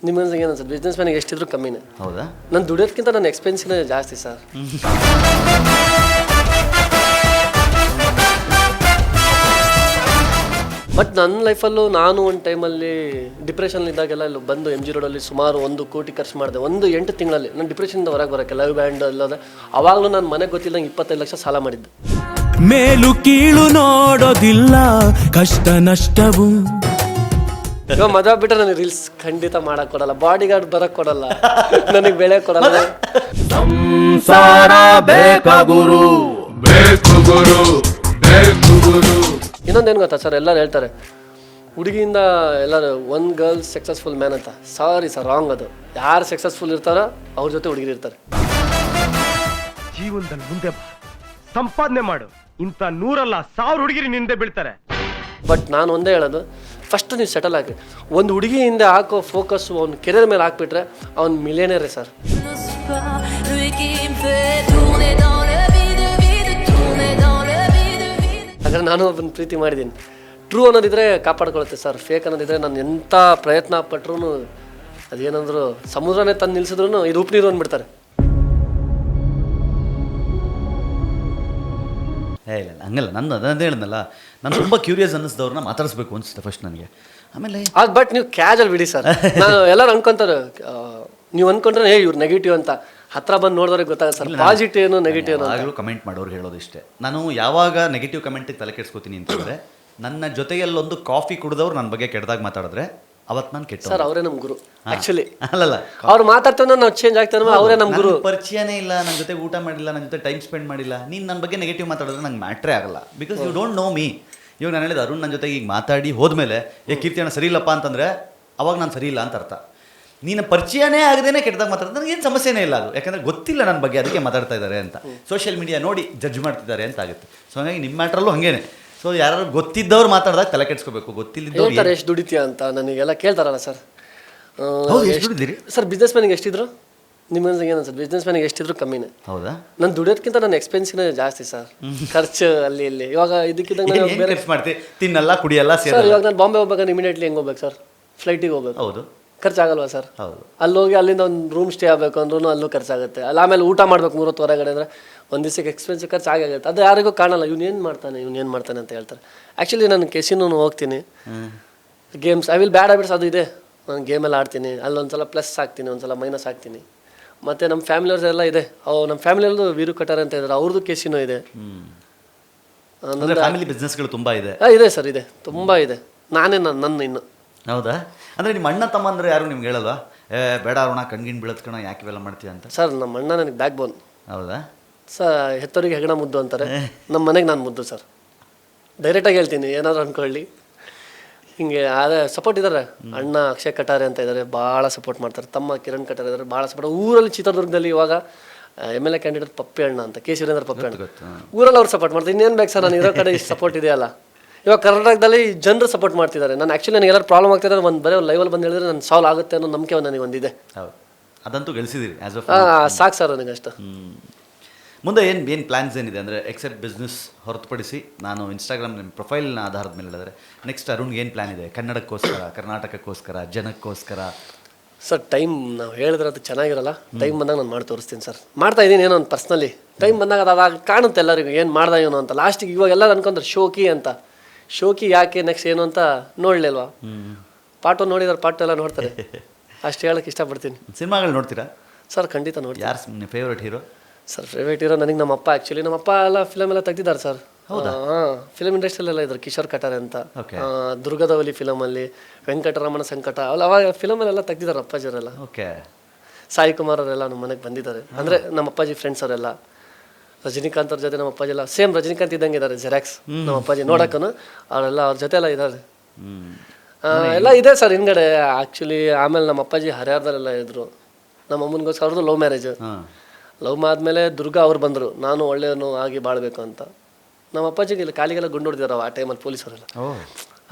ನಿಮ್ಮನ್ಸ್ ಏನು sir business ಮ್ಯಾನಿಗೆ ಎಷ್ಟಿದ್ರು ಕಮ್ಮಿನೇ. ಹೌದಾ? ನಾನು ದುಡಿಯೋದಕ್ಕಿಂತ ನನ್ನ ಎಕ್ಸ್ಪೆನ್ಸಿನೇ ಜಾಸ್ತಿ ಸರ್. ಬಟ್ ನನ್ನ ಲೈಫಲ್ಲೂ ನಾನು ಒಂದು ಟೈಮಲ್ಲಿ ಡಿಪ್ರೆಷನ್ ಇದ್ದಾಗೆಲ್ಲ ಇಲ್ಲಿ ಬಂದು MG ರೋಡಲ್ಲಿ ಸುಮಾರು 1 ಕೋಟಿ ಖರ್ಚು ಮಾಡಿದೆ. 8 ತಿಂಗಳಲ್ಲಿ ನಾನು ಡಿಪ್ರೆಷನಿಂದ ಹೊರಗೆ ಬರೋಕ್ಕೆ ಲೈವ್ ಬ್ಯಾಂಡ್ ಅಲ್ಲದೆ ಅವಾಗಲೂ ನಾನು ಮನೆಗೆ ಗೊತ್ತಿಲ್ಲದಂಗೆ 25 ಲಕ್ಷ ಸಾಲ ಮಾಡಿದ್ದೆ. ಮೇಲು ಕೀಳು ನೋಡೋದಿಲ್ಲ, ಕಷ್ಟ ನಷ್ಟವು. ಇವಾಗ ಮದುವೆ ಬಿಟ್ಟರೆ ನನಗೆ ರೀಲ್ಸ್ ಖಂಡಿತ ಮಾಡಕ್ ಕೊಡಲ್ಲ, ಬಾಡಿ ಗಾರ್ಡ್ ಬರಕ್ ಕೊಡಲ್ಲ, ನನಗೆ ಬೆಳೆ ಕೊಡಲ್ಲ. ಸಂಸಾರ ಬೇಕಾಗುರು, ಬೇಕು ಗುರು, ಬೇಕು ಗುರು. ಇನ್ನೊಂದೇನು ಗೊತ್ತಾ ಸರ್, ಎಲ್ಲರೂ ಹೇಳ್ತಾರೆ ಹುಡುಗಿಯಿಂದ ಎಲ್ಲರೂ ಒಂದು ಗರ್ಲ್ ಸಕ್ಸಸ್ಫುಲ್ ಮ್ಯಾನ್ ಅಂತ. ಸಾರಿ ಸರ್, ರಾಂಗ್ ಅದು. ಯಾರು ಸಕ್ಸಸ್ಫುಲ್ ಇರ್ತಾರೋ ಅವ್ರ ಜೊತೆ ಹುಡುಗಿರು ಇರ್ತಾರೆ. ಜೀವನದಲ್ಲಿ ಮುಂದೆ ಬಾ, ಸಂಪಾದನೆ ಮಾಡು, ಇಂಥ 100 ಅಲ್ಲ 1000 ಹುಡುಗಿರಿ ನಿಂದೆ ಬೀಳ್ತಾರೆ. ಬಟ್ ನಾನು ಒಂದೇ ಹೇಳೋದು, ಫಸ್ಟ್ ನೀವು ಸೆಟಲ್ ಆಗಿ ಒಂದು ಹುಡುಗಿ ಹಿಂದೆ ಹಾಕೋ ಫೋಕಸ್ಸು ಅವ್ನ ಕೆರಿಯರ್ ಮೇಲೆ ಹಾಕ್ಬಿಟ್ರೆ ಅವ್ನು ಮಿಲಿಯನೇರೇ ಸರ್. ಹಾಗಾದ್ರೆ ನಾನು ಒಬ್ಬನ ಪ್ರೀತಿ ಮಾಡಿದ್ದೀನಿ. ಟ್ರೂ ಅನ್ನೋದಿದ್ರೆ ಕಾಪಾಡ್ಕೊಳುತ್ತೆ ಸರ್, ಫೇಕ್ ಅನ್ನೋದಿದ್ರೆ ನಾನು ಎಂಥ ಪ್ರಯತ್ನ ಪಟ್ರೂ ಅದೇನಂದ್ರು ಸಮುದ್ರನೇ ತಂದು ನಿಲ್ಸಿದ್ರು ಇದು ಉಪ್ಪು ನೀರು ಅಂದ್ಬಿಡ್ತಾರೆ. ಇಲ್ಲ ಹಂಗಲ್ಲ, ನಂದು ಅದೇ ಹೇಳಿದ್ನಲ್ಲ, ನಾನು ತುಂಬ ಕ್ಯೂರಿಯಸ್ ಅನ್ನಿಸ್ದವ್ರನ್ನ ಮಾತಾಡಿಸ್ಬೇಕು ಅನಿಸುತ್ತೆ ಫಸ್ಟ್ ನನಗೆ. ಆಮೇಲೆ ಬಟ್ ನೀವು ಕ್ಯಾಜುವಲ್ ಬಿಡಿ ಸರ್. ನಾನು ಎಲ್ಲರೂ ಅನ್ಕೊಂತಾರೆ, ನೀವು ಅನ್ಕೊಂಡ್ರೆ ಇವ್ರು ನೆಗೆಟಿವ್ ಅಂತ. ಹತ್ರ ಬಂದು ನೋಡಿದವ್ರಿಗೆ ಗೊತ್ತಾಗುತ್ತೆ ಸರ್ ಪಾಸಿಟಿವ್ ಏನು ನೆಗೆಟಿವ್ ಏನು. ಆಗಲೂ ಕಮೆಂಟ್ ಮಾಡೋರು ಹೇಳೋದು ಇಷ್ಟೇ, ನಾನು ಯಾವಾಗ ನೆಗೆಟಿವ್ ಕಮೆಂಟಿಗೆ ತಲೆ ಕೆಡ್ಸ್ಕೊತೀನಿ ಅಂತಂದರೆ, ನನ್ನ ಜೊತೆಯಲ್ಲೊಂದು ಕಾಫಿ ಕುಡಿದವ್ರು ನನ್ನ ಬಗ್ಗೆ ಕೆಟ್ಟದಾಗ ಮಾತಾಡಿದ್ರೆ ಅವತ್ತು ನಾನು ಕೆಟ್ಟ ಸರ್. ಅವರೇ ನಮ್ಮ ಗುರು ಆ್ಯಕ್ಚುಲಿ. ಅಲ್ಲಲ್ಲ, ಅವ್ರು ಮಾತಾಡ್ತೇವೆ ನಾವು ಚೇಂಜ್ ಆಗ್ತೇವೆ, ಅವರೇ ನಮ್ಮ ಗುರು. ಪರಿಚಯನೇ ಇಲ್ಲ, ನನ್ನ ಜೊತೆ ಊಟ ಮಾಡಿಲ್ಲ, ನನ್ನ ಜೊತೆ ಟೈಮ್ ಸ್ಪೆಂಡ್ ಮಾಡಿಲ್ಲ, ನೀನು ನನ್ನ ಬಗ್ಗೆ ನೆಗೆಟಿವ್ ಮಾತಾಡಿದ್ರೆ ನಂಗೆ ಮ್ಯಾಟ್ರೇ ಆಗಲ್ಲ. Because you don't know me. ಇವಾಗ ನಾನು ಹೇಳಿದ ಅರುಣ್ ನನ್ನ ಜೊತೆಗೆ ಈಗ ಮಾತಾಡಿ ಹೋದ್ಮೇಲೆ ಕೀರ್ತಿ ಅಣ್ಣ ಸರಿ ಇಲ್ಲಪ್ಪ ಅಂತಂದರೆ ಅವಾಗ ನಾನು ಸರಿ ಇಲ್ಲ ಅಂತ ಅರ್ಥ. ನೀನು ಪರಿಚಯನೇ ಆಗದೇನೆ ಕೆಟ್ಟದಾಗ ಮಾತಾಡಿದ್ರೆ ನನಗೇನು ಸಮಸ್ಯೆನೇ ಇಲ್ಲ. ಅದು ಯಾಕಂದರೆ ಗೊತ್ತಿಲ್ಲ ನನ್ನ ಬಗ್ಗೆ, ಅದಕ್ಕೆ ಮಾತಾಡ್ತಾ ಇದ್ದಾರೆ ಅಂತ ಸೋಷಿಯಲ್ ಮೀಡಿಯಾ ನೋಡಿ ಜಡ್ಜ್ ಮಾಡ್ತಿದ್ದಾರೆ ಅಂತ ಆಗುತ್ತೆ. ಸೊ ಹಾಗಾಗಿ ನಿಮ್ಮ ಮ್ಯಾಟ್ರಲ್ಲೂ ಹಾಗೇನೆ. ಸೊ ಯಾರು ಗೊತ್ತಿದ್ದವ್ರು ಮಾತಾಡಿದಾಗ ತಲೆ ಕೆಡ್ಸ್ಕೋಬೇಕು, ಗೊತ್ತಿಲ್ಲದವ್ರು ಹೇಳ್ತಾರೆ ಎಷ್ಟು ದುಡಿತೀಯ ಅಂತ ನನಗೆಲ್ಲ ಕೇಳ್ತಾರಲ್ಲ ಸರ್. ಎಷ್ಟು ದುಡಿದಿರಿ ಸರ್ ಬಿಸ್ನೆಸ್ ಮ್ಯಾನಿಗೆ ಎಷ್ಟಿದ್ರು ನಿಮ್ಮನ್ಸ್ ಏನು ಸರ್ ಬಿಸ್ನೆಸ್ ಮ್ಯಾನಿಗೆ ಎಷ್ಟಿದ್ರು ಕಮ್ಮಿನೇ. ಹೌದಾ? ನಾನು ದುಡಿಯೋದಕ್ಕಿಂತ ನನ್ನ ಎಕ್ಸ್ಪೆನ್ಸಿನೇ ಜಾಸ್ತಿ ಸರ್. ಖರ್ಚು ಅಲ್ಲಿ ಇಲ್ಲಿ. ಇವಾಗ ಇದಕ್ಕಿದ್ದಂಗೆ ನಾನು ಬೇರೆ ಮಾಡ್ತೀವಿ, ತಿನ್ನಲ್ಲ ಕುಡಿಯಲ್ಲ ಸರ್. ಇವಾಗ ನಾನು ಬಾಂಬೆ ಹೋಗ್ಬೇಕಾದ್ರೆ ಇಮಿಡಿಯೇಟ್ಲಿ ಹೆಂಗೆ ಹೋಗ್ಬೇಕು ಸರ್? ಫ್ಲೈಟಿಗೆ ಹೋಗ್ಬೇಕು. ಹೌದು, ಖರ್ಚಾಗಲ್ವಾ ಸರ್? ಹೌದು. ಅಲ್ಲಿ ಹೋಗಿ ಅಲ್ಲಿಂದ ಒಂದು ರೂಮ್ ಸ್ಟೇ ಆಗಬೇಕು ಅಂದ್ರೂ ಅಲ್ಲೂ ಖರ್ಚಾಗುತ್ತೆ. ಅಲ್ಲಿ ಆಮೇಲೆ ಊಟ ಮಾಡ್ಬೇಕು 3 ಹೊತ್ತು ಹೊರಗಡೆ ಅಂದರೆ ಒಂದು ದಿವಸಕ್ಕೆ ಎಕ್ಸ್ಪೆನ್ಸಿವ್ ಖರ್ಚು ಆಗುತ್ತೆ. ಅದು ಯಾರಿಗೂ ಕಾಣಲ್ಲ, ಇವ್ನು ಏನು ಮಾಡ್ತಾನೆ ಅಂತ ಹೇಳ್ತಾರೆ. ಆ್ಯಕ್ಚುಲಿ ನಾನು ಕೆಸಿನೂ ಹೋಗ್ತೀನಿ, games I will bad habits ಅದು ಇದೆ. ನಾನು ಗೇಮೆಲ್ಲ ಆಡ್ತೀನಿ, ಅಲ್ಲೊಂದ್ಸಲ ಪ್ಲಸ್ ಆಗ್ತೀನಿ, ಒಂದ್ಸಲ ಮೈನಸ್ ಆಗ್ತೀನಿ. ಮತ್ತು ನಮ್ಮ ಫ್ಯಾಮಿಲಿಯವ್ರದ್ದು ಎಲ್ಲ ಇದೆ. ನಮ್ಮ ಫ್ಯಾಮಿಲಿಯವ್ರದ್ದು ವೀರು ಕಟಾರ್ ಅಂತ ಇದ್ದಾರೆ, ಅವ್ರದ್ದು ಕೆಸಿನೋ ಇದೆ. ಫ್ಯಾಮಿಲಿ ಬಿಸ್ನೆಸ್ಗಳು ತುಂಬ ಇದೆ. ಇದೆ ಸರ್, ಇದೆ, ತುಂಬ ಇದೆ. ನಾನೇ ನನ್ನ ಇನ್ನು. ಹೌದಾ? ಅಂದರೆ ನಿಮ್ಮ ಅಣ್ಣ ತಮ್ಮ ಅಂದರೆ ಯಾರು ನಿಮ್ಗೆ ಹೇಳಲ್ವಾ, ಬೇಡ ಅರುಣ ಕಣ್ಗಿನ್ ಬೀಳತ್ಕಣ ಯಾಕೆ ಇವೆಲ್ಲ ಮಾಡ್ತೀಯ ಅಂತ? ಸರ್ ನಮ್ಮ ಅಣ್ಣ ನನಗೆ ಬ್ಯಾಕ್ ಬೋನ್. ಹೌದಾ ಸರ್? ಹೆತ್ತವರಿಗೆ ಹೆಗಣ ಮುದ್ದು ಅಂತಾರೆ, ನಮ್ಮ ಮನೆಗೆ ನಾನು ಮುದ್ದು ಸರ್. ಡೈರೆಕ್ಟಾಗಿ ಹೇಳ್ತೀನಿ, ಏನಾದರೂ ಅಂದ್ಕೊಳ್ಳಿ. ಹಿಂಗೆ ಅದೇ ಸಪೋರ್ಟ್ ಇದ್ದಾರೆ. ಅಣ್ಣ ಅಕ್ಷಯ್ ಕಟಾರೆ ಅಂತ ಇದ್ದಾರೆ, ಭಾಳ ಸಪೋರ್ಟ್ ಮಾಡ್ತಾರೆ. ತಮ್ಮ ಕಿರಣ್ ಕಟಾರೆ ಇದ್ದಾರೆ, ಭಾಳ ಸಪೋರ್ಟ್. ಊರಲ್ಲಿ ಚಿತ್ರದುರ್ಗದಲ್ಲಿ ಇವಾಗ MLA ಕ್ಯಾಂಡಿಡೇಟ್ ಪಪ್ಪಿ ಅಣ್ಣ ಅಂತ, ಕೆ ಸುರೇಂದ್ರ ಪಪ್ಪಿ ಅಣ್ಣ, ಊರಲ್ಲಿ ಅವ್ರು ಸಪೋರ್ಟ್ ಮಾಡ್ತಾರೆ. ಇನ್ನೇನು ಬೇಕು ಸರ್, ನಾನು ಇರೋ ಕಡೆ ಇಷ್ಟು ಸಪೋರ್ಟ್ ಇದೆಯಲ್ಲ. ಇವಾಗ ಕರ್ನಾಟಕದಲ್ಲಿ ಜನರು ಸಪೋರ್ಟ್ ಮಾಡ್ತಿದ್ದಾರೆ. ನಾನು ಆ್ಯಕ್ಚುಲಿ ನನಗೆ ಎಲ್ಲರೂ ಪ್ರಾಬ್ಲಮ್ ಆಗ್ತಿದ್ದಾರೆ, ಒಂದು ಬರೀ ಲೈವಲ್ಲಿ ಬಂದು ಹೇಳಿದ್ರೆ ನಾನು ಸಾಲ್ವ್ ಆಗುತ್ತೆ ಅನ್ನೋ ನಂಬಿಕೆ ನನಗೆ ಒಂದಿದೆ. ಹೌದು, ಅದಂತೂ ಗಳಿಸಿದಿರಿ ಆ್ಯಸ್ ಆಫ್. ಸಾಕು ಸರ್ ನನಗೆ ಅಷ್ಟು. ಮುಂದೆ ಏನು ಪ್ಲ್ಯಾನ್ಸ್ ಏನಿದೆ ಅಂದರೆ ಎಕ್ಸೆಪ್ಟ್ ಬಿಸ್ನೆಸ್ ಹೊರತುಪಡಿಸಿ, ನಾನು ಇನ್ಸ್ಟಾಗ್ರಾಮ್ ನಿಮ್ಮ ಪ್ರೊಫೈಲ್ನ ಆಧಾರದ ಮೇಲೆ ಹೇಳಿದ್ರೆ ನೆಕ್ಸ್ಟ್ ಅರುಣ್ಗೆ ಏನು ಪ್ಲ್ಯಾನ್ ಇದೆ? ಕನ್ನಡಕ್ಕೋಸ್ಕರ, ಕರ್ನಾಟಕಕ್ಕೋಸ್ಕರ, ಜನಕ್ಕೋಸ್ಕರ? ಸರ್ ಟೈಮ್ ನಾವು ಹೇಳಿದ್ರೆ ಅದು ಚೆನ್ನಾಗಿರಲ್ಲ. ಟೈಮ್ ಬಂದಾಗ ನಾನು ಮಾಡಿ ತೋರಿಸ್ತೀನಿ ಸರ್. ಮಾಡ್ತಾ ಇದ್ದೀನಿ ಏನೋ ಒಂದು ಪರ್ಸ್ನಲಿ. ಟೈಮ್ ಬಂದಾಗ ಅದು ಕಾಣುತ್ತೆ ಎಲ್ಲರಿಗೂ ಏನು ಮಾಡ್ದ ಏನೋ ಅಂತ. ಲಾಸ್ಟಿಗೆ ಇವಾಗ ಎಲ್ಲ ಅನ್ಕೊಂತಾರೆ ಶೋಕಿ ಅಂತ. ಶೋಕಿ ಯಾಕೆ ನೆಕ್ಸ್ಟ್ ಏನು ಅಂತ ನೋಡಲಿಲ್ವಾ? ಪಾರ್ಟ್ 1 ನೋಡಿದ್ರೆ ಪಾರ್ಟ್ 2 ಎಲ್ಲ ನೋಡ್ತಾರೆ. ಅಷ್ಟು ಹೇಳೋಕ್ಕೆ ಇಷ್ಟಪಡ್ತೀನಿ. ಸಿನಿಮಾಗಳು ನೋಡ್ತೀರಾ ಸರ್? ಖಂಡಿತ ನೋಡ್ತೀನಿ. ಯಾರು favourite hero? Sir favourite hero ನನಗೆ ನಮ್ಮ ಅಪ್ಪ. ಆ್ಯಕ್ಚುಲಿ ನಮ್ಮ ಅಪ್ಪ ಎಲ್ಲ ಫಿಲಮ್ ಎಲ್ಲ ತೆಗ್ದಿದ್ದಾರೆ ಸರ್. ಹೌದಾ? ಫಿಲಮ್ ಇಂಡಸ್ಟ್ರಿಯಲ್ಲೆಲ್ಲ ಇದ್ದಾರೆ. ಕಿಶೋರ್ ಕಟಾರೆ ಅಂತ, ದುರ್ಗದವಲಿ ಫಿಲಮಲ್ಲಿ, ವೆಂಕಟರಮಣ ಸಂಕಟ, ಅವಾಗ ಫಿಲಮಲ್ಲೆಲ್ಲ ತೆಗ್ದಿದ್ದಾರೆ ಅಪ್ಪಾಜಿಯವರೆಲ್ಲ. ಓಕೆ. ಸಾಯಿ ಕುಮಾರ್ ಅವರೆಲ್ಲ ನಮ್ಮ ಮನೆಗೆ ಬಂದಿದ್ದಾರೆ. ಅಂದರೆ ನಮ್ಮ ಅಪ್ಪಾಜಿ ಫ್ರೆಂಡ್ಸ್ ಅವರೆಲ್ಲ. ರಜನಿಕಾಂತ್ ಅವ್ರ ಜೊತೆ ನಮ್ಮ ಅಪ್ಪಾಜಿ ಎಲ್ಲ ಸೇಮ್ ರಜನಿಕಾಂತ್ ಇದ್ದಂಗೆ ಇದ್ದಾರೆ, ಜೆರಾಕ್ಸ್ ನಮ್ಮ ಅಪ್ಪಾಜಿ ನೋಡೋಕ್ಕೂ. ಅವರೆಲ್ಲ ಅವ್ರ ಜೊತೆ ಎಲ್ಲ ಇದ್ದಾರೆ. ಎಲ್ಲ ಇದೆ ಸರ್ ಹಿಂದ್ಗಡೆ ಆ್ಯಕ್ಚುಲಿ. ಆಮೇಲೆ ನಮ್ಮ ಅಪ್ಪಾಜಿ ಹರಿಹರದಲ್ಲೆಲ್ಲ ಇದ್ದರು. ನಮ್ಮ ಅಮ್ಮನಿಗೋಸ್ಕರ ಅವ್ರದ್ದು ಲವ್ ಮ್ಯಾರೇಜ್. ಲವ್ ಆದಮೇಲೆ ದುರ್ಗಾ ಅವ್ರು ಬಂದರು, ನಾನು ಒಳ್ಳೆಯವನು ಆಗಿ ಬಾಳಬೇಕು ಅಂತ. ನಮ್ಮ ಅಪ್ಪಾಜಿಗೆ ಇಲ್ಲಿ ಕಾಲಿಗೆಲ್ಲ ಗುಂಡು ಹೊಡೆದಿದ್ದಾರೆ ಆ ಟೈಮಲ್ಲಿ ಪೊಲೀಸವರೆಲ್ಲ.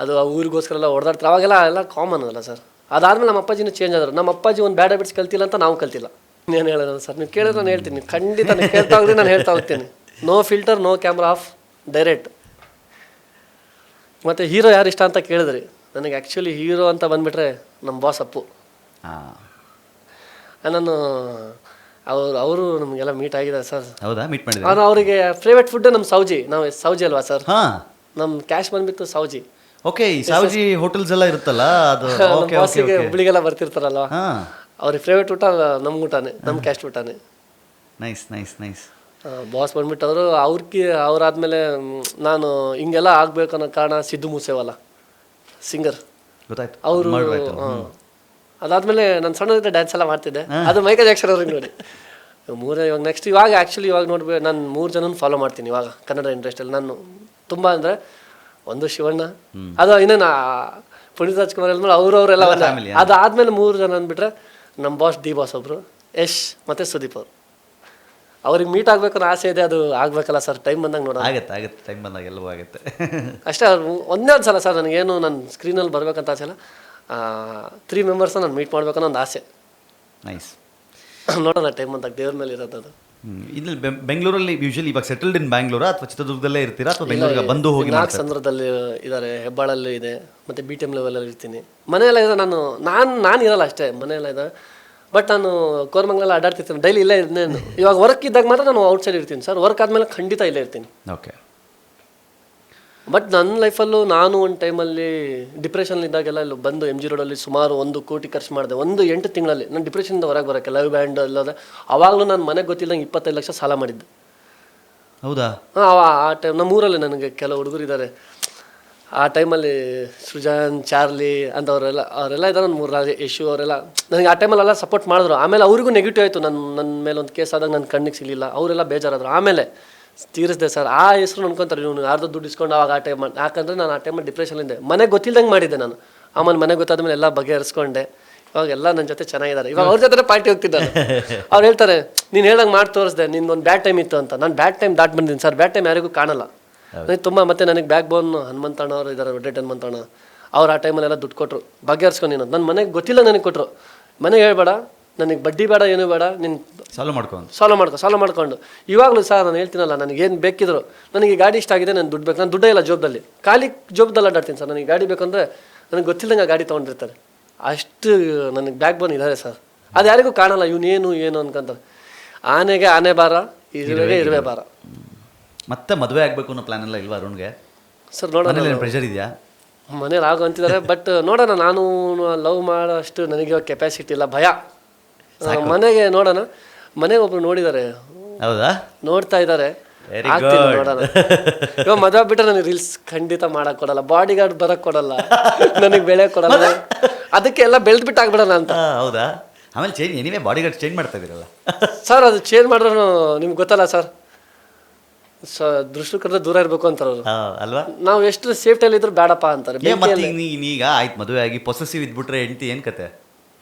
ಅದು ಆ ಊರಿಗೋಸ್ಕರ ಎಲ್ಲ ಹೊಡೆದಾಡ್ತಾರೆ. ಅವಾಗೆಲ್ಲ ಎಲ್ಲ ಕಾಮನ್ ಅಲ್ಲ ಸರ್. ಅದಾದಮೇಲೆ ನಮ್ಮ ಅಪ್ಪಾಜಿನೂ ಚೇಂಜ್ ಆದರು. ನಮ್ಮ ಅಪ್ಪಾಜಿ ಒಂದು ಬ್ಯಾಡ್ ಹ್ಯಾಬಿಟ್ಸ್ ಕಲ್ತಿಲ್ಲ ಅಂತ ನಾವು ಕಲ್ತಿಲ್ಲ. ಏನು ಹೇಳೋದು ಸರ್? ನೀವು ಕೇಳಿದ್ರೆ ನಾನು ಹೇಳ್ತೀನಿ, ಖಂಡಿತ ನೀವು ಕೇಳ್ತಾ ಹೋಗ್ರಿ, ನಾನು ಹೇಳ್ತಾ ಹೋಗ್ತೀನಿ. No filter, no camera, off, direct. ಮತ್ತು ಹೀರೋ ಯಾರು ಇಷ್ಟ ಅಂತ ಕೇಳಿದ್ರಿ, ನನಗೆ ಆ್ಯಕ್ಚುಲಿ ಹೀರೋ ಅಂತ ಬಂದುಬಿಟ್ರೆ ನಮ್ಮ ಬಾಸ್ ಅಪ್ಪು. ಹಾಂ, ನಾನು ಅವರು ನಮಗೆಲ್ಲ ಮೀಟ್ ಆಗಿದ್ದಾರೆ ಸರ್. ಹೌದಾ, ಮೀಟ್ ಮಾಡಿದ್ರೆ? ನಾನು ಅವರಿಗೆ ಫೇವ್ರೇಟ್ ಫುಡ್ ನಮ್ಮ ಸೌಜಿ. ನಾವು ಸೌಜಿ ಅಲ್ವಾ ಸರ್? ಹಾಂ, ನಮ್ಮ ಕ್ಯಾಶ್ ಬಂದ್ಬಿಟ್ಟು ಸೌಜಿ. ಓಕೆ. ಈ ಸಾವಜಿ ಹೋಟೆಲ್ಸ್ ಎಲ್ಲ ಇರುತ್ತಲ್ಲ ಅದು. ನಮ್ಮ ಓಕೆ, ಬಾಸಿಗೆ ಹುಬ್ಳಿಗೆಲ್ಲ ಬರ್ತಿರ್ತಾರಲ್ವ, ಹಾಂ, ಅವ್ರಿಗೆ ಫೇವ್ರೇಟ್ ಊಟ ನಮ್ಮ ಊಟನೇ, ನಮ್ಮ ಕ್ಯಾಸ್ಟ್ ಊಟನೇ. Nice nice nice. ಬಾಸ್ ಬಂದ್ಬಿಟ್ಟು ಅವರು ಅವರಾದ್ಮೇಲೆ ನಾನು ಹಿಂಗೆಲ್ಲ ಆಗ್ಬೇಕು ಅನ್ನೋ ಕಾರಣ ಸಿದ್ದು ಮೂಸೇವಾಲ ಸಿಂಗರ್ ಗೊತ್ತಾಯ್ತು ಅವರು. ಅದಾದ್ಮೇಲೆ ನಾನು ಸಣ್ಣದಿದ್ದ ಡ್ಯಾನ್ಸ್ ಎಲ್ಲ ಮಾಡ್ತಿದ್ದೆ, ಅದು ಮೈಕಲ್ ಜಾಕ್ಸನ್ ಅವ್ರಿಗೆ ನೋಡಿ. ಇವಾಗ ನೆಕ್ಸ್ಟ್ ಇವಾಗ ನೋಡ್ಬೇಕು, ನಾನು 3 ಜನನ ಫಾಲೋ ಮಾಡ್ತೀನಿ ಇವಾಗ ಕನ್ನಡ ಇಂಡಸ್ಟ್ರಿಯಲ್ಲಿ. ನಾನು ತುಂಬ ಅಂದರೆ ಒಂದು ಶಿವಣ್ಣ, ಅದು ಇನ್ನೇನು ಪುನೀತ್ ರಾಜ್ಕುಮಾರ್ ಎಲ್ಲ ಅವರೆಲ್ಲ family, ಅದಾದ್ಮೇಲೆ 3 ಜನ ಅಂದ್ಬಿಟ್ರೆ ನಮ್ಮ ಬಾಸ್ ಡಿ ಬಾಸ್ ಒಬ್ರು, ಯಶ್ ಮತ್ತೆ ಸುದೀಪ್ ಅವರು. ಅವ್ರಿಗೆ ಮೀಟ್ ಆಗ್ಬೇಕು ಅನ್ನೋ ಆಸೆ ಇದೆ, ಅದು ಆಗ್ಬೇಕಲ್ಲ ಸರ್, ಟೈಮ್ ಬಂದಾಗ ನೋಡೋಣ. ಆಗತ್ತೆ ಟೈಮ್ ಬಂದಾಗ ಎಲ್ಲವೂ ಆಗುತ್ತೆ. ಅಷ್ಟೇ, ಒಂದೇ ಒಂದು ಸಲ ಸರ್ ನನಗೇನು ನನ್ನ ಸ್ಕ್ರೀನಲ್ಲಿ ಬರ್ಬೇಕಂತ ಆಸೆ ಇಲ್ಲ, 3 ಮೆಂಬರ್ಸ್ನ ನಾನು ಮೀಟ್ ಮಾಡ್ಬೇಕನ್ನೋ ಒಂದು ಆಸೆ. ನೈಸ್. ನೋಡೋಣ ಟೈಮ್ ಬಂದಾಗ, ದೇವ್ರ ಮೇಲೆ ಇರೋದು ಅದು. ಇಲ್ಲಿ ಬೆಂಗಳೂರಲ್ಲಿ ಯೂಶಲಿ ಇವಾಗ ಸೆಟಲ್ಡ್ ಇನ್ ಬ್ಯಾಂಗ್ಳೂರಾ ಅಥವಾ ಚಿತ್ರದುರ್ಗದಲ್ಲೇ ಇರ್ತೀರಾ ಅಥವಾ ಬೆಂಗಳೂರಿಗೆ ಬಂದು ಹೋಗಿ? ನಾಗಸಂದ್ರದಲ್ಲಿ ಇದ್ದಾರೆ, ಹೆಬ್ಬಾಳಲ್ಲೂ ಇದೆ, ಮತ್ತು BTM ಲೆವೆಲಲ್ಲಿ ಇರ್ತೀನಿ. ಮನೆಯೆಲ್ಲ ಇದೆ, ನಾನು ಇರಲ್ಲ ಅಷ್ಟೇ, ಮನೆಯೆಲ್ಲ ಇದೆ. ಬಟ್ ನಾನು ಕೋರಮಂಗಲ ಅಡ್ಡಾಡ್ತಿರ್ತೀನಿ ಡೈಲಿ, ಇಲ್ಲೇ ಇದ್ದೇನೆ. ಇವಾಗ ವರ್ಕ್ ಇದ್ದಾಗ ಮಾತ್ರ ನಾನು ಔಟ್ಸೈಡ್ ಇರ್ತೀನಿ ಸರ್, ವರ್ಕ್ ಆದಮೇಲೆ ಖಂಡಿತ ಇಲ್ಲೇ ಇರ್ತೀನಿ. ಓಕೆ. ಬಟ್ ನನ್ನ ಲೈಫಲ್ಲೂ ನಾನು ಒಂದು ಟೈಮಲ್ಲಿ ಡಿಪ್ರೆಷನ್ಲಿದ್ದಾಗೆಲ್ಲ ಇಲ್ಲಿ ಬಂದು MG ರೋಡಲ್ಲಿ ಸುಮಾರು 1 ಕೋಟಿ ಖರ್ಚು ಮಾಡಿದೆ 8 ತಿಂಗಳಲ್ಲಿ. ನಾನು ಡಿಪ್ರೆಷನ್ನಿಂದ ಹೊರಗೆ ಬರೋಕ್ಕೆ ಲೈವ್ ಬ್ಯಾಂಡ್ ಎಲ್ಲದ. ಆವಾಗಲೂ ನಾನು ಮನೆಗೆ ಗೊತ್ತಿಲ್ಲದಂಗೆ 25 ಲಕ್ಷ ಸಾಲ ಮಾಡಿದ್ದೆ. ಹೌದಾ? ಹಾಂ, ಆ ಟೈಮ್ ನಮ್ಮೂರಲ್ಲಿ ನನಗೆ ಕೆಲವು ಹುಡುಗರು ಇದ್ದಾರೆ, ಆ ಟೈಮಲ್ಲಿ ಸೃಜನ್, ಚಾರ್ಲಿ ಅವರೆಲ್ಲ ಇದ್ದಾರೆ, ಒಂದು 3 ಯಶು ಅವರೆಲ್ಲ ನನಗೆ ಆ ಟೈಮಲ್ಲೆಲ್ಲ ಸಪೋರ್ಟ್ ಮಾಡಿದ್ರು. ಆಮೇಲೆ ಅವ್ರಿಗೂ ನೆಗೆಟಿವ್ ಆಯಿತು, ನನ್ನ ಮೇಲೆ ಒಂದು ಕೇಸ್ ಆದಾಗ ನನ್ನ ಕಣ್ಣಿಗೆ ಸಿಗಲಿಲ್ಲ, ಅವರೆಲ್ಲ ಬೇಜಾರಾದರು. ಆಮೇಲೆ ತೀರಿಸಿದೆ ಸರ್. ಆ ಹೆಸರು ಅನ್ಕೊಂತಾರೆ ಇವನು ಯಾರ್ದು ದುಡ್ಡು ಇಸ್ಕೊಂಡು ಅವಾಗ ಆ ಟೈಮ್, ಯಾಕಂದರೆ ನಾನು ಆ ಟೈಮಲ್ಲಿ ಡಿಪ್ರೆಷನ್ಲಿದ್ದೆ, ಮನೆಗೆ ಗೊತ್ತಿಲ್ದಂಗೆ ಮಾಡಿದ್ದೆ ನಾನು. ಆಮೇಲೆ ಮನೆಗೆ ಗೊತ್ತಾದ್ಮೇಲೆ ಎಲ್ಲ ಬಗೆಹರಿಸ್ಕೊಂಡೆ. ಇವಾಗೆಲ್ಲ ನನ್ನ ಜೊತೆ ಚೆನ್ನಾಗಿದ್ದಾರೆ. ಇವಾಗ ಅವ್ರ ಜೊತೆ ಪಾರ್ಟಿ ಹೋಗ್ತಿದ್ದಾರೆ. ಅವ್ರು ಹೇಳ್ತಾರೆ, ನೀನು ಹೇಳ್ದಂಗೆ ಮಾಡಿ ತೋರಿಸ್ದೆ, ನಿನ್ನೊಂದು ಬ್ಯಾಡ್ ಟೈಮ್ ಇತ್ತು ಅಂತ. ನಾನು ಬ್ಯಾಡ್ ಟೈಮ್ ದಾಟ್ ಬಂದಿದ್ದೀನಿ ಸರ್, ಬ್ಯಾಡ್ ಟೈಮ್ ಯಾರಿಗೂ ಕಾಣಲ್ಲ ನನಗೆ ತುಂಬ. ಮತ್ತು ನನಗೆ ಬ್ಯಾಕ್ ಬೋನ್ ಹನುಮಂತಣ್ಣ ಅವರು ಇದ್ದಾರೆ, ವೆಡ್ರೇಟ್ ಹನುಮಂತಣ್ಣ ಅವ್ರು ಆ ಟೈಮಲ್ಲೆಲ್ಲ ದುಡ್ಡು ಕೊಟ್ಟರು, ಬಗೆಹರಿಸ್ಕೊಂಡು ನೀನು. ನನ್ನ ಮನೆಗೆ ಗೊತ್ತಿಲ್ಲ ನನಗೆ ಕೊಟ್ಟರು, ಮನೆಗೆ ಹೇಳ್ಬೇಡ, ನನಗೆ ಬಡ್ಡಿ ಬೇಡ, ಏನೂ ಬೇಡ, ನೀನು ಸಾಲ್ವ್ ಮಾಡ್ಕೊಂಡು. ಇವಾಗಲೂ ಸರ್ ನಾನು ಹೇಳ್ತೀನಲ್ಲ, ನನಗೇನು ಬೇಕಿದ್ರು, ನನಗೆ ಗಾಡಿ ಇಷ್ಟ ಆಗಿದೆ, ನಾನು ದುಡ್ಡು ಬೇಕು, ನಾನು ದುಡ್ಡೇ ಇಲ್ಲ ಜೋಬ್ದಲ್ಲಿ, ಖಾಲಿ ಜೋಬ್ದಲ್ಲಿ ಅಡ್ಡಾಡ್ತೀನಿ ಸರ್. ನನಗೆ ಗಾಡಿ ಬೇಕಂದ್ರೆ ನನಗೆ ಗೊತ್ತಿಲ್ಲದಂಗೆ ಆ ಗಾಡಿ ತೊಗೊಂಡಿರ್ತಾರೆ, ಅಷ್ಟು ನನಗೆ ಬ್ಯಾಕ್ ಬೋನ್ ಇದ್ದಾರೆ ಸರ್. ಅದು ಯಾರಿಗೂ ಕಾಣಲ್ಲ, ಇವನೇನು ಏನು ಅನ್ಕೊಂತಾರೆ. ಆನೆಗೆ ಆನೆ ಬಾರ, ಇರುವೆ ಬಾರ. ಮತ್ತೆ ಮದುವೆ ಆಗಬೇಕು ಅನ್ನೋ ಪ್ಲಾನ್ ಎಲ್ಲ ಇಲ್ವಾ ಅರುಣ್ಗೆ? ಸರ್ ನೋಡೋಣ, ಪ್ರೆಷರ್ ಇದೆಯಾ ಮನೇಲಿ ಆಗು ಅಂತಿದ್ದಾರೆ. ಬಟ್ ನೋಡೋಣ, ನಾನು ಲವ್ ಮಾಡೋ ಅಷ್ಟು ನನಗೆ ಇವಾಗ ಕೆಪಾಸಿಟಿ ಇಲ್ಲ, ಭಯ. ಮನೆಗೆ ನೋಡೋಣ, ಮನೆಗೆ ಒಬ್ರು ನೋಡಿದ್ದಾರೆ. ಹೌದಾ? ನೋಡ್ತಾ ಇದ್ದಾರೆ, ನೋಡೋಣ. ಇವಾಗ ಮದುವೆ ಬಿಟ್ಟರೆ ನನಗೆ ರೀಲ್ಸ್ ಖಂಡಿತ ಮಾಡಕ್ ಕೊಡಲ್ಲ, ಬಾಡಿ ಗಾರ್ಡ್ ಬರಕ್ ಕೊಡಲ್ಲ, ನನಗೆ ಬೆಳೆ ಕೊಡಲ್ಲ, ಅದಕ್ಕೆ ಎಲ್ಲ ಬೆಳೆದ್ಬಿಟ್ಟು ಆಗ್ಬಿಡೋಣ ಅಂತ. ಹೌದಾ? ಆಮೇಲೆ ಚೇಂಜ್ ಏನಿವೆ ಬಾಡಿ ಗಾರ್ಡ್ ಚೇಂಜ್ ಮಾಡ್ತಾ ಇದೀರಲ್ಲ ಸರ್, ಅದು ಚೇಂಜ್ ಮಾಡಿದ್ರು ನಿಮ್ಗೆ ಗೊತ್ತಲ್ಲ ಸರ್, ದೃಷ್ಟಕರಿಂದ ದೂರ ಇರಬೇಕು ಅಂತಾರೆ ಅವರು ಅಲ್ವಾ? ನಾವು ಎಷ್ಟು ಸೇಫ್ಟಿಯಲ್ಲಿ ಇದ್ರು ಬೇಡಪ್ಪ ಅಂತಾರೆ. ಈಗ ಆಯ್ತು ಮದುವೆ ಆಗಿ ಪೊಸೆಸಿವ್ ಇದ್ಬಿಟ್ರೆ ಹೆಂಡತಿ ಏನ್ ಕತೆ?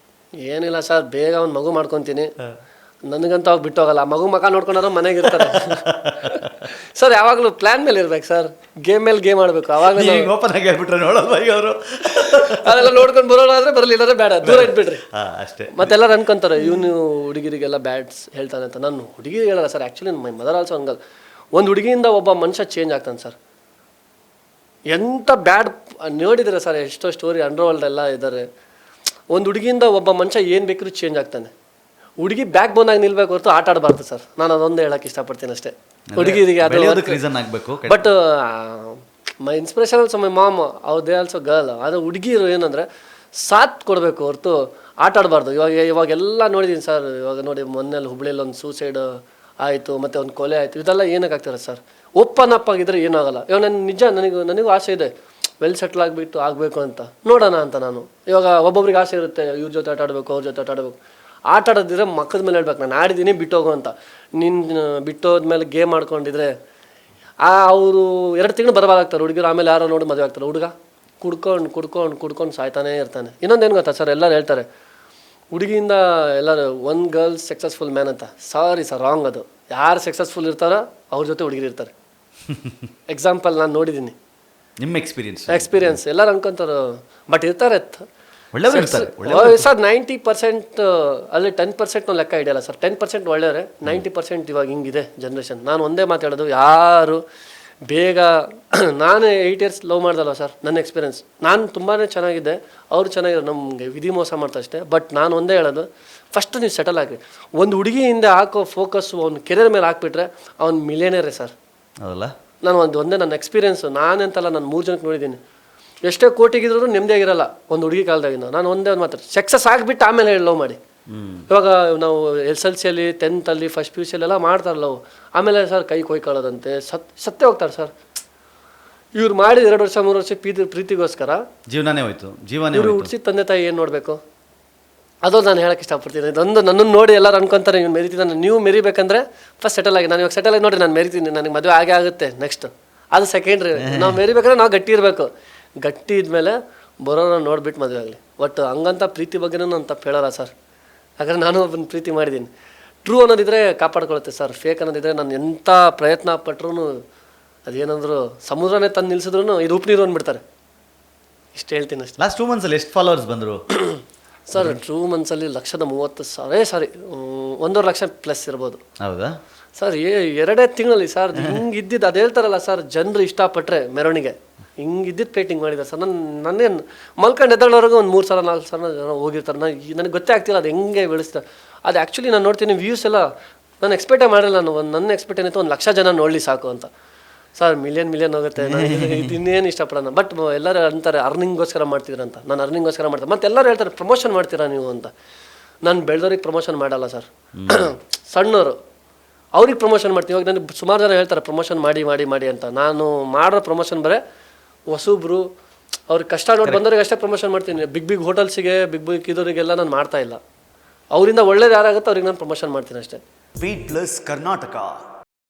ಏನಿಲ್ಲ ಸರ್, ಬೇಗ ಒಂದು ಮಗು ಮಾಡ್ಕೊತೀನಿ, ನನಗಂತೂ ಅವಾಗ ಬಿಟ್ಟು ಹೋಗಲ್ಲ. ಮಗು ಮಕ ನೋಡ್ಕೊಂಡ್ರು ಮನೆಗೆ ಇರ್ತಾರೆ ಸರ್. ಯಾವಾಗಲೂ ಪ್ಲಾನ್ ಮೇಲೆ ಇರ್ಬೇಕು ಸರ್, ಗೇಮ್ ಮೇಲೆ ಗೇಮ್ ಆಡಬೇಕು. ಅವಾಗ ಓಪನ್ ಆಗಿ ಹೇಳ್ಬಿಟ್ರೆ ನೋಡಲ್ವ ಈಗ ಅವರು? ಅದೆಲ್ಲ ನೋಡ್ಕೊಂಡು ಬರೋಣ ಆದರೆ ಬರಲಿ, ಇಲ್ಲದ್ರೆ ಬೇಡ, ದೂರ ಇಟ್ಬಿಡ್ರಿ ಅಷ್ಟೇ. ಮತ್ತೆಲ್ಲರೂ ಅನ್ಕೊಂತಾರೆ ಇವನು ಹುಡುಗಿರಿಗೆಲ್ಲ ಬ್ಯಾಡ್ಸ್ ಹೇಳ್ತಾನೆ ಅಂತ. ನಾನು ಹುಡುಗಿರಿಗೆ ಹೇಳಲ್ಲ sir, actually my mother also ಹಂಗಲ್ಲ. ಒಂದು ಹುಡುಗಿಯಿಂದ ಒಬ್ಬ ಮನುಷ್ಯ ಚೇಂಜ್ ಆಗ್ತಾನೆ ಸರ್. ಎಂಥ ಬ್ಯಾಡ್ ನೋಡಿದರೆ ಸರ್, ಎಷ್ಟೋ ಸ್ಟೋರಿ ಅಂಡರ್ವರ್ಲ್ಡ್ ಎಲ್ಲ ಇದ್ದಾರೆ. ಒಂದು ಹುಡುಗಿಯಿಂದ ಒಬ್ಬ ಮನುಷ್ಯ ಏನು ಬೇಕಾದ್ರೂ ಚೇಂಜ್ ಆಗ್ತಾನೆ. ಹುಡುಗಿ ಬ್ಯಾಕ್ ಬೋನ್ ಆಗಿ ನಿಲ್ಬೇಕು ಹೊರತು ಆಟ ಆಡಬಾರ್ದು ಸರ್. ನಾನು ಅದೊಂದು ಹೇಳಕ್ಕೆ ಇಷ್ಟಪಡ್ತೀನಿ ಅಷ್ಟೇ ಹುಡುಗಿರಿಗೆ. But my inspiration also my mom, they also girl. ಆದರೆ ಹುಡುಗಿರು ಏನಂದರೆ ಸಾಥ್ ಕೊಡಬೇಕು ಹೊರತು ಆಟ ಆಡಬಾರ್ದು. ಇವಾಗೆಲ್ಲ ನೋಡಿದ್ದೀನಿ ಸರ್. ಇವಾಗ ನೋಡಿ, ಮೊನ್ನೆಲ್ಲಿ ಹುಬ್ಳಿಯಲ್ಲಿ ಒಂದು ಸೂಸೈಡ್ ಆಯಿತು, ಮತ್ತು ಒಂದು ಕೊಲೆ ಆಯಿತು. ಇದೆಲ್ಲ ಏನಕ್ಕೆ ಆಗ್ತಾರೆ ಸರ್? ಓಪನ್ ಅಪ್ ಆಗಿದ್ರೆ ಏನೂ ಆಗಲ್ಲ. ಇವಾಗ ನನಗೂ ಆಸೆ ಇದೆ ವೆಲ್ ಸೆಟ್ಲ್ ಆಗಿಬಿಟ್ಟು ಆಗಬೇಕು ಅಂತ, ನೋಡೋಣ ಅಂತ. ನಾನು ಇವಾಗ ಒಬ್ಬೊಬ್ರಿಗೆ ಆಸೆ ಇರುತ್ತೆ, ಇವ್ರ ಜೊತೆ ಆಟ ಆಡಬೇಕು, ಅವ್ರ ಜೊತೆ ಆಟ ಆಡಬೇಕು. ಆಟ ಆಡೋದಿದ್ರೆ ಮಕ್ಕದ ಮೇಲೆ ಹೇಳ್ಬೇಕು, ನಾನು ಆಡಿದ್ದೀನಿ ಬಿಟ್ಟೋಗು ಅಂತ. ನೀನು ಬಿಟ್ಟೋದ್ಮೇಲೆ ಗೇಮ್ ಮಾಡ್ಕೊಂಡಿದ್ರೆ ಅವರು 2 ತಿಂಗಳು ಬರಬಾರಾಗ್ತಾರೆ ಹುಡುಗಿರು. ಆಮೇಲೆ ಯಾರೋ ನೋಡಿ ಮದುವೆ ಆಗ್ತಾರೆ. ಹುಡುಗ ಕುಡ್ಕೊಂಡು ಸಾಯ್ತಾನೇ ಇರ್ತಾನೆ. ಇನ್ನೊಂದೇನು ಗೊತ್ತಾ ಸರ್, ಎಲ್ಲರೂ ಹೇಳ್ತಾರೆ ಹುಡುಗಿಯಿಂದ ಎಲ್ಲರೂ ಒನ್ ಗರ್ಲ್ ಸಕ್ಸಸ್ಫುಲ್ ಮ್ಯಾನ್ ಅಂತ. ಸಾರಿ ಸರ್, ರಾಂಗ್ ಅದು. ಯಾರು ಸಕ್ಸಸ್ಫುಲ್ ಇರ್ತಾರೋ ಅವ್ರ ಜೊತೆ ಹುಡುಗಿರು ಇರ್ತಾರೆ. ಎಕ್ಸಾಂಪಲ್ ನಾನು ನೋಡಿದ್ದೀನಿ, ನಿಮ್ಮ ಎಕ್ಸ್ಪೀರಿಯನ್ಸ್. ಎಲ್ಲರೂ ಅನ್ಕೊಂತಾರೆ, ಬಟ್ ಇರ್ತಾರೆ ಸರ್. 90% ಅಲ್ಲಿ 10% ಲೆಕ್ಕ ಹಿಡಿಯಲ್ಲ ಸರ್. 10% ಒಳ್ಳೆಯವರೇ, 90% ಇವಾಗ ಹಿಂಗಿದೆ ಜನ್ರೇಷನ್. ನಾನು ಒಂದೇ ಮಾತಾಡೋದು, ಯಾರು ಬೇಗ ನಾನು 8 ಇಯರ್ಸ್ ಲವ್ ಮಾಡ್ದಲ್ಲ ಸರ್, ನನ್ನ ಎಕ್ಸ್ಪೀರಿಯನ್ಸ್. ನಾನು ತುಂಬಾ ಚೆನ್ನಾಗಿದ್ದೆ, ಅವ್ರು ಚೆನ್ನಾಗಿದ್ದಾರೆ, ನಮಗೆ ವಿಧಿ ಮೋಸ ಮಾಡ್ತಾ ಅಷ್ಟೇ. ಬಟ್ ನಾನು ಒಂದೇ ಹೇಳೋದು, ಫಸ್ಟ್ ನೀವು ಸೆಟಲ್ ಆಗಿ. ಒಂದು ಹುಡುಗಿ ಹಿಂದೆ ಹಾಕೋ ಫೋಕಸ್ ಅವ್ನ ಕೆರಿಯರ್ ಮೇಲೆ ಹಾಕ್ಬಿಟ್ರೆ ಅವ್ನು ಮಿಲಿಯನೇರೇ ಸರ್. ಹೌದಲ್ಲ, ನಾನು ಒಂದೇ ನನ್ನ ಎಕ್ಸ್ಪೀರಿಯೆನ್ಸು, ನಾನೆಂತಲ್ಲ, ನಾನು 3 ಜನಕ್ಕೆ ನೋಡಿದ್ದೀನಿ. ಎಷ್ಟೇ ಕೋಟಿಗಿದ್ರು ನೆಮ್ಮದಿಯಾಗಿರಲ್ಲ ಒಂದು ಹುಡುಗಿ ಕಾಲದಾಗಿಂದ. ನಾನು ಒಂದೇ ಒಂದು ಮಾತು, ಸಕ್ಸಸ್ ಆಗಿಬಿಟ್ಟು ಆಮೇಲೆ ಲವ್ ಮಾಡಿ. ಇವಾಗ ನಾವು SLCಯಲ್ಲಿ 10th ಫಸ್ಟ್ PUC ಎಲ್ಲ ಮಾಡ್ತಾರೆ ಲವ್, ಆಮೇಲೆ ಸರ್ ಕೈ ಕೊಯ್ಕೊಳ್ಳೋದಂತೆ, ಸತ್ತೇ ಹೋಗ್ತಾರೆ ಸರ್. ಇವ್ರು ಮಾಡಿ 2 ವರ್ಷ 3 ವರ್ಷ ಪ್ರೀತಿಗೋಸ್ಕರ ಜೀವನನೇ ಹೋಯ್ತು, ಜೀವನೇ ಇವರು ಹುಟ್ಟಿಸಿದ ತಂದೆ ತಾಯಿ ಏನು ನೋಡಬೇಕು, ಅದು ನಾನು ಹೇಳಕ್ಕೆ ಇಷ್ಟಪಡ್ತೀನಿ. ಇದೊಂದು ನನ್ನನ್ನು ನೋಡಿ ಎಲ್ಲರೂ ಅನ್ಕೊಂತಾರೆ ಇವ್ನು ಮೆರಿತಿದ್ದಾನೆ. ನೀವು ಮೆರಿಬೇಕಂದ್ರೆ ಫಸ್ಟ್ ಸೆಟಲ್ ಆಗಿ. ನಾನು ಇವಾಗ ಸೆಟಲ್ ಆಗಿ ನೋಡಿ ನಾನು ಮೆರಿತೀನಿ, ನನಗೆ ಮದುವೆ ಆಗೇ ಆಗುತ್ತೆ ನೆಕ್ಸ್ಟ್, ಅದು ಸೆಕೆಂಡ್ರಿ. ನಾವು ಮೆರಿಬೇಕಂದ್ರೆ ನಾವು ಗಟ್ಟಿ ಇರಬೇಕು. ಗಟ್ಟಿ ಇದ್ಮೇಲೆ ಬರೋನ ನೋಡ್ಬಿಟ್ಟು ಮದುವೆ ಆಗಲಿ. ಬಟ್ ಹಂಗಂತ ಪ್ರೀತಿ ಬಗ್ಗೆನೂ ನಾನು ತಪ್ಪು ಹೇಳೋಲ್ಲ ಸರ್, ಯಾಕಂದರೆ ನಾನು ಒಬ್ಬನ ಪ್ರೀತಿ ಮಾಡಿದ್ದೀನಿ. ಟ್ರೂ ಅನ್ನೋದಿದ್ರೆ ಕಾಪಾಡ್ಕೊಳುತ್ತೆ ಸರ್, ಫೇಕ್ ಅನ್ನೋದಿದ್ರೆ ನಾನು ಎಂಥ ಪ್ರಯತ್ನ ಪಟ್ಟರು ಅದೇನಂದ್ರು ಸಮುದ್ರನೇ ತಂದು ನಿಲ್ಸಿದ್ರು ಇದು ಉಪ್ಪು ನೀರು ಅಂದ್ಬಿಡ್ತಾರೆ. ಇಷ್ಟು ಹೇಳ್ತೀನಿ ಅಷ್ಟೇ. ಲಾಸ್ಟ್ 2 ಮಂತ್ಸಲ್ಲಿ ಎಷ್ಟು ಫಾಲೋವರ್ಸ್ ಬಂದರು ಸರ್? 2 ಮಂತ್ಸಲ್ಲಿ 130,000 ಸಾರಿ 1.5 ಲಕ್ಷ ಪ್ಲಸ್ ಇರ್ಬೋದು. ಹೌದಾ ಸರ್? 2 ತಿಂಗಳಲ್ಲಿ ಸರ್ ಹಿಂಗೆ ಇದ್ದಿದ್ದು, ಅದು ಹೇಳ್ತಾರಲ್ಲ ಸರ್, ಜನರು ಇಷ್ಟಪಟ್ಟರೆ ಮೆರವಣಿಗೆ ಹಿಂಗಿದ್ದಿದ್ದು ಪೇಂಟಿಂಗ್ ಮಾಡಿದ್ದಾರೆ ಸರ್. ನನ್ನೇನು ಮಲ್ಕೊಂಡು ಎದ್ದೇಳೋವರೆಗೂ ಒಂದು 3 ಸಾವಿರ 4 ಸಾವಿರ ಜನ ಹೋಗಿರ್ತಾರೆ. ನನಗೆ ಗೊತ್ತೇ ಆಗ್ತಿಲ್ಲ ಅದು ಹೆಂಗೆ ಬೆಳೆಸ್ತಾರೆ. ಅದು ಆ್ಯಕ್ಚುಲಿ ನಾನು ನೋಡ್ತೀನಿ ವ್ಯೂಸ್ ಎಲ್ಲ ನಾನು ಎಕ್ಸ್ಪೆಕ್ಟೇ ಮಾಡಿಲ್ಲ. ನನ್ನ ಎಕ್ಸ್ಪೆಕ್ಟ್ ಏನಿತ್ತು 1 ಲಕ್ಷ ಜನ ನೋಡಲಿ ಸಾಕು ಅಂತ. ಸರ್ ಮಿಲಿಯನ್ ಹೋಗುತ್ತೆ, ಇದು ಇನ್ನೇನು ಇಷ್ಟಪಡೋಣ. ಬಟ್ ಎಲ್ಲರೂ ಅಂತಾರೆ ಅರ್ನಿಂಗ್ಗೋಸ್ಕರ ಮಾಡ್ತಿದ್ರಂತ. ನಾನು ಅರ್ನಿಂಗ್ಗೋಸ್ಕರ ಮಾಡ್ತಾರೆ. ಮತ್ತು ಎಲ್ಲರೂ ಹೇಳ್ತಾರೆ ಪ್ರಮೋಷನ್ ಮಾಡ್ತೀರಾ ನೀವು ಅಂತ. ನಾನು ಬೆಳೆದವ್ರಿಗೆ ಪ್ರಮೋಷನ್ ಮಾಡಲ್ಲ ಸರ್. ಸಣ್ಣವರು ಅವ್ರಿಗೆ ಪ್ರಮೋಷನ್ ಮಾಡ್ತೀವಿ. ಇವಾಗ ನನಗೆ ಸುಮಾರು ಜನ ಹೇಳ್ತಾರೆ ಪ್ರಮೋಷನ್ ಮಾಡಿ ಅಂತ. ನಾನು ಮಾಡೋ ಪ್ರಮೋಷನ್ ಬರೀ ಹೊಸಬ್ರು ಅವ್ರಿಗೆ ಕಷ್ಟ ನೋಡಿ ಬಂದವ್ರಿಗೆ ಅಷ್ಟೇ ಪ್ರಮೋಷನ್ ಮಾಡ್ತೀನಿ. ಬಿಗ್ ಹೋಟೆಲ್ಸಿಗೆ ಬಿಗ್ ಇದವರಿಗೆಲ್ಲ ನಾನು ಮಾಡ್ತಾ ಇಲ್ಲ. ಅವರಿಂದ ಒಳ್ಳೇದು ಯಾರಾಗುತ್ತೋ ಅವ್ರಿಗೆ ನಾನು ಪ್ರಮೋಷನ್ ಮಾಡ್ತೀನಿ ಅಷ್ಟೇ. Beat Plus Karnataka.